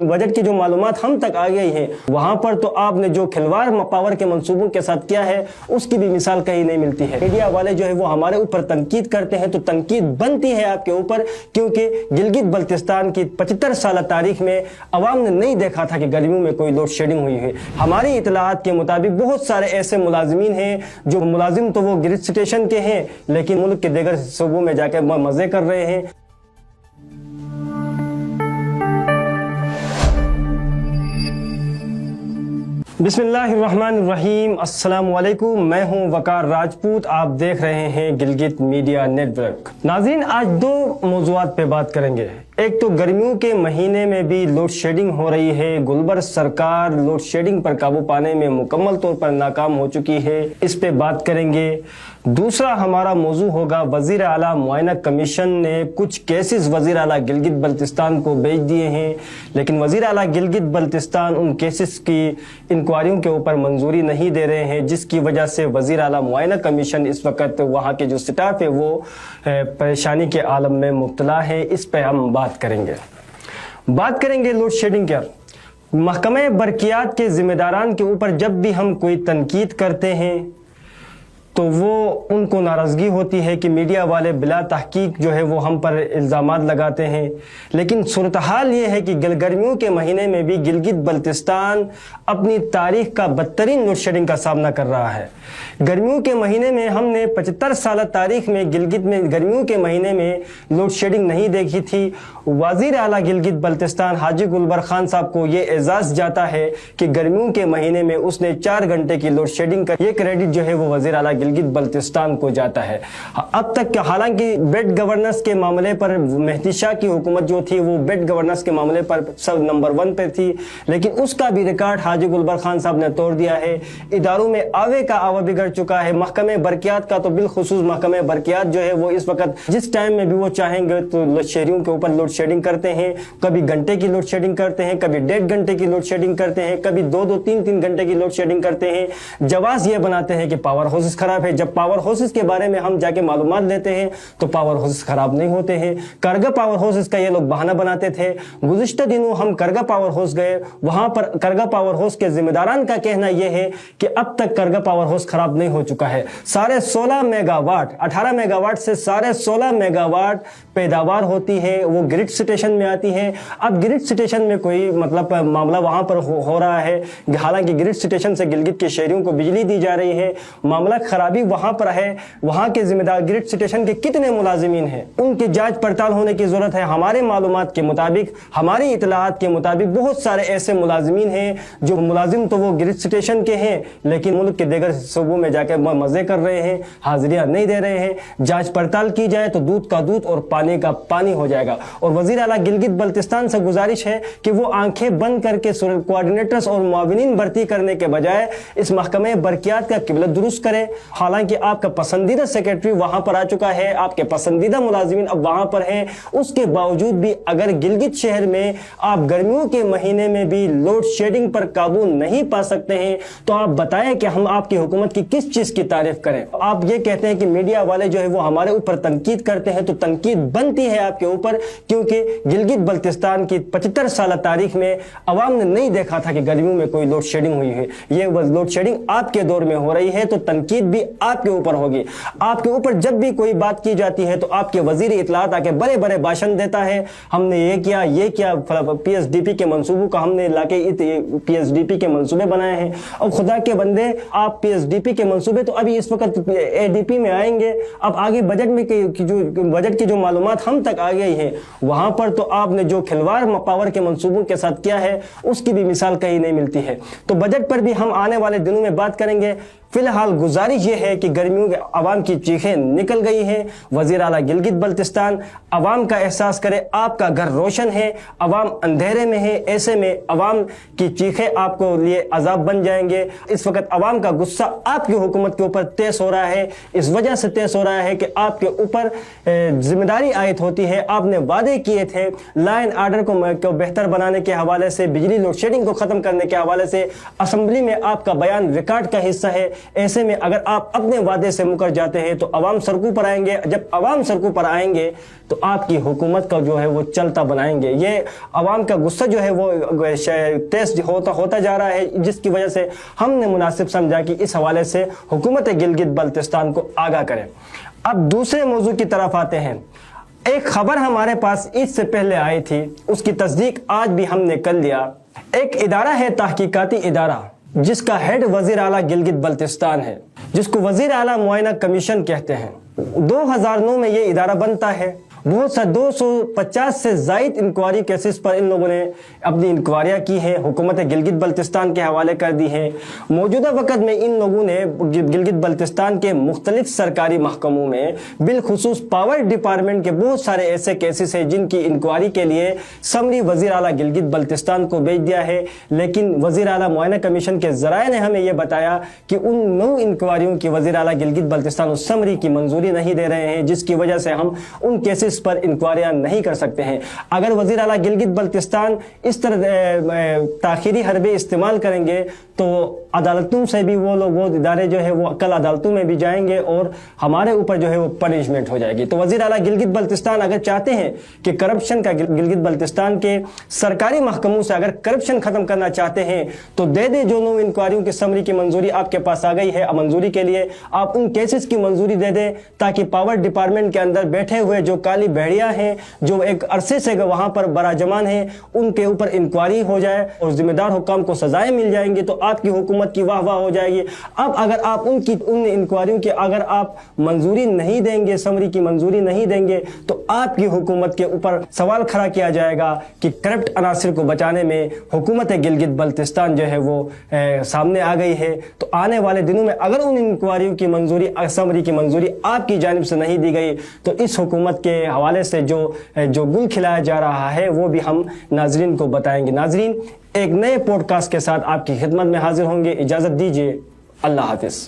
Budget की जो मालूमात हम तक आ गई हैं वहां पर तो आपने जो खिलवाड़ पावर के मंसूबों के साथ किया है उसकी भी मिसाल कहीं नहीं मिलती है। मीडिया वाले जो है वो हमारे ऊपर तनकीद करते हैं तो तनकीद बनती है आपके ऊपर, क्योंकि गिलगित बल्तिस्तान की 75 साल तारीख में अवाम ने नहीं देखा था कि गर्मियों में कोई लोड शेडिंग हुई है। हमारी इतलात के मुताबिक बहुत सारे ऐसे मुलाजिमीन हैं जो मुलाजिम तो वो गिरिज स्टेशन के हैं लेकिन मुल्क के दीगर सूबों में जाकर मजे कर रहे हैं। बिस्मिल्लाहिर्रहमानिर्रहीम, अस्सलाम वालेकुम। मैं हूं वकार राजपूत, आप देख रहे हैं गिलगित मीडिया नेटवर्क। नाज़रीन, आज दो मौज़ूआत पे बात करेंगे। एक तो गर्मियों के महीने में भी लोड शेडिंग हो रही है। गुलबर्ग सरकार लोड शेडिंग पर काबू पाने में मुकम्मल तौर पर नाकाम हो चुकी है, इस पे बात करेंगे। दूसरा हमारा मौजू होगा वजीर आला मुआयना कमीशन ने कुछ केसेस वजीर आला गिलगित बल्तिस्तान को भेज दिए हैं, लेकिन वजीर आला गिलगित बल्तिस्तान उन केसेस की इंक्वायरियों के ऊपर मंजूरी नहीं दे रहे हैं, जिसकी वजह से वजीर आला मुआयना कमीशन इस वक्त वहाँ के जो स्टाफ है वो परेशानी के आलम में मुब्तला है। इस पर हम बात करेंगे लोड शेडिंग क्या। महकमे बरकियात के जिम्मेदारान के ऊपर जब भी हम कोई तनकीद करते हैं तो वो उनको नाराज़गी होती है कि मीडिया वाले बिला तहकीक जो है वो हम पर इल्ज़ामात लगाते हैं। लेकिन सूरत हाल ये है कि गर्मियों के महीने में भी गिलगित बल्तिस्तान अपनी तारीख का बदतरीन लोड शेडिंग का सामना कर रहा है। गर्मियों के महीने में हमने 75 साल तारीख में गिलगित में गर्मियों के महीने में लोड शेडिंग नहीं देखी थी। वज़ीर आला गिलगित बल्तिस्तान हाजी गुलबर्ग खान साहब को ये एजाज़ जाता है कि गर्मियों के महीने में उसने 4 घंटे की लोड शेडिंग का ये क्रेडिट जो है वो वज़ीर आला गिलगित बल्तिस्तान को जाता है। अब तक हालांकि बेड गवर्नेंस के मामले पर मेहदी शाह की हुकूमत जो थी वो बेड गवर्नेंस के मामले पर सब नंबर 1 पे थी, लेकिन उसका भी रिकॉर्ड हाजी गुलबर्ग खान साहब ने तोड़ दिया है। इदारों में आवे का आवा बिगड़ चुका है। महकमे बरकियात का तो बिलखुसूस महकमे बरकियात जो है वो इस वक्त जिस टाइम में भी वो चाहेंगे तो शहरियों के ऊपर लोड शेडिंग करते हैं। कभी घंटे की लोड शेडिंग करते हैं, कभी 1.5 घंटे की लोड शेडिंग करते हैं, कभी 2-2, 3-3 घंटे की लोड शेडिंग करते हैं। जवाब ये बनाते हैं कि पावर हाउसेस खराब है। जब पावर हाउसेस के बारे में हम जाके मालूमात लेते हैं तो पावर हाउसेस खराब नहीं होते हैं। करगा पावर हाउसेस का ये लोग बहाना बनाते थे। गुज़िश्ता दिनों हम करगा पावर हाउस गए, वहां पर करगा पावर हाउस के जिम्मेदारान का कहना यह है कि अब तक करगा पावर हाउस खराब नहीं हो चुका है। 16.5 मेगावाट 18 मेगावाट से 16.5 मेगावाट पैदावार होती है, वो ग्रिड स्टेशन में आती है। अब ग्रिड स्टेशन में कोई मतलब मामला वहां पर हो रहा है, हालांकि ग्रिड स्टेशन से गिलगित के शहरियों को बिजली दी जा रही है। मामला खराबी वहां पर है। वहां के जिम्मेदार ग्रिड स्टेशन के कितने मुलाजिमीन हैं उनकी जांच पड़ताल होने की जरूरत है। हमारे मालूमात के मुताबिक, हमारी इतलात के मुताबिक बहुत सारे ऐसे मुलाजिमीन हैं जो मुलाजिम तो वो ग्रिड स्टेशन के हैं लेकिन मुल्क के दीगर सूबों में जाकर मजे कर रहे हैं, हाजिरियां नहीं दे रहे हैं। जांच पड़ताल की जाए तो दूध का दूध और पानी का पानी हो जाएगा। और वजीर आला गिलगित बल्तिस्तान से गुजारिश है कि वो आंखें बंद करके कोऑर्डिनेटर्स और मुआविनीन भर्ती करने के बजाय इस महकमे बरकियात का किबला दुरुस्त करे। हालांकि आपका पसंदीदा सेक्रेटरी वहां पर आ चुका है, आपके पसंदीदा मुलाजिमीन अब वहां पर हैं, उसके बावजूद भी अगर गिलगित शहर में आप गर्मियों के महीने में भी लोड शेडिंग पर काबू नहीं पा सकते हैं तो आप बताएं कि हम आपकी हुकूमत की किस चीज की तारीफ करें। आप ये कहते हैं कि मीडिया वाले जो है वो हमारे ऊपर तनकीद करते हैं तो तनकीद बनती है आपके ऊपर, क्योंकि गिलगित बल्तिस्तान की 75 साल तारीख में अवाम ने नहीं देखा था कि गर्मियों में कोई लोड शेडिंग हुई है। ये लोड शेडिंग आपके दौर में हो रही है तो तनकीद भी आपके ऊपर होगी। आपके ऊपर जब भी कोई बात की जाती है तो आपके वजीर इतलात आके बड़े बड़े भाषण देता है, हमने ये किया पीएसडीपी के मंसूबों का हमने लाके पीएसडीपी के मंसूबे बनाए हैं। और खुदा के बंदे, आप पीएसडीपी के मंसूबे तो अभी इस वक्त एडीपी में आएंगे। अब आगे बजट में बजट की जो मालूमात हम तक आ गई है वहां पर तो आपने जो खिलवाड़ पावर के मंसूबों के साथ किया है उसकी भी मिसाल कहीं नहीं मिलती है। तो बजट पर भी हम आने वाले दिनों में बात करेंगे। फिलहाल गुजारिश ये है कि गर्मियों के अवाम की चीखें निकल गई हैं। वजीर आला गिलगित बल्तिस्तान अवाम का एहसास करे, आपका घर रोशन है, अवाम अंधेरे में है। ऐसे में अवाम की चीखें आपको लिए अजाब बन जाएंगे। इस वक्त अवाम का गुस्सा आपकी हुकूमत के ऊपर तेज हो रहा है। इस वजह से तेज हो रहा है कि आपके ऊपर जिम्मेदारी आयत होती है। आपने वादे किए थे लॉ एंड ऑर्डर को बेहतर बनाने के हवाले से, बिजली लोड शेडिंग को खत्म करने के हवाले से। असेंबली में आपका बयान रिकॉर्ड का हिस्सा है। ایسے میں اگر آپ اپنے وعدے سے مکر جاتے ہیں تو عوام سڑکوں پر آئیں گے. جب عوام سڑکوں پر آئیں گے تو آپ کی حکومت کا جو ہے وہ چلتا بنائیں گے. یہ عوام کا غصہ جو ہے وہ تیز ہوتا جا رہا ہے، جس کی وجہ سے ہم نے مناسب سمجھا کہ اس حوالے سے حکومت گلگت بلتستان کو آگاہ کریں. اب دوسرے موضوع کی طرف آتے ہیں. ایک خبر ہمارے پاس عید سے پہلے آئی تھی، اس کی تصدیق آج بھی ہم نے کر لیا. ایک ادارہ ہے، تحقیقاتی ادارہ، جس کا ہیڈ وزیر اعلیٰ گلگت بلتستان ہے، جس کو وزیر اعلیٰ معائنہ کمیشن کہتے ہیں. 2009 میں یہ ادارہ بنتا ہے. بہت سا 250 سے زائد انکوائری کیسز پر ان لوگوں نے اپنی انکوائریاں کی ہیں، حکومت گلگت بلتستان کے حوالے کر دی ہیں. موجودہ وقت میں ان لوگوں نے گلگت بلتستان کے مختلف سرکاری محکموں میں بالخصوص پاور ڈپارٹمنٹ کے بہت سارے ایسے کیسز ہیں جن کی انکوائری کے لیے سمری وزیر اعلیٰ گلگت بلتستان کو بھیج دیا ہے. لیکن وزیر اعلیٰ معائنہ کمیشن کے ذرائع نے ہمیں یہ بتایا کہ ان 9 انکوائریوں کی وزیر اعلیٰ گلگت بلتستان اور سمری کی منظوری نہیں دے رہے ہیں، جس کی وجہ سے ہم ان کیسز پر انکوائریاں نہیں کر سکتے ہیں. اگر وزیر اعلیٰ گلگت بلتستان اس طرح تاخیری حربے استعمال کریں گے تو عدالتوں سے بھی وہ ادارے جو ہے وہ کل عدالتوں میں بھی جائیں گے اور ہمارے اوپر جو ہے وہ پنشمنٹ ہو جائے گی. تو وزیر اعلیٰ گلگت بلتستان اگر چاہتے ہیں کہ کرپشن کا گلگت بلتستان کے سرکاری محکموں سے اگر کرپشن ختم کرنا چاہتے ہیں تو دے دے جو 9 انکوائریوں کی سمری کی منظوری آپ کے پاس آ گئی ہے. منظوری کے لیے آپ ان کیسز کی منظوری دے دیں تاکہ پاور ڈپارٹمنٹ کے اندر بیٹھے ہوئے جو کالی بھیڑیا ہیں، جو ایک عرصے سے وہاں پر براجمان ہیں، ان کے اوپر انکوائری ہو جائے اور ذمہ دار حکام کو سزائیں مل جائیں گی تو آپ کی حکومت کی واہ واہ ہو جائے گی. اب اگر آپ ان انکوائریوں کی اگر آپ منظوری نہیں دیں گے، سمری کی منظوری نہیں دیں گے تو آپ کی حکومت کے اوپر سوال کھڑا کیا جائے گا کہ کرپٹ عناصر کو بچانے میں حکومت گلگت بلتستان جو ہے وہ سامنے آ گئی ہے. تو آنے والے دنوں میں اگر ان انکوائریوں کی منظوری، سمری کی منظوری آپ کی جانب سے نہیں دی گئی تو اس حکومت کے حوالے سے جو گل کھلایا جا رہا ہے وہ بھی ہم ناظرین کو بتائیں گے. ناظرین، ایک نئے پوڈ کاسٹ کے ساتھ آپ کی خدمت میں حاضر ہوں گے. اجازت دیجیے. اللہ حافظ.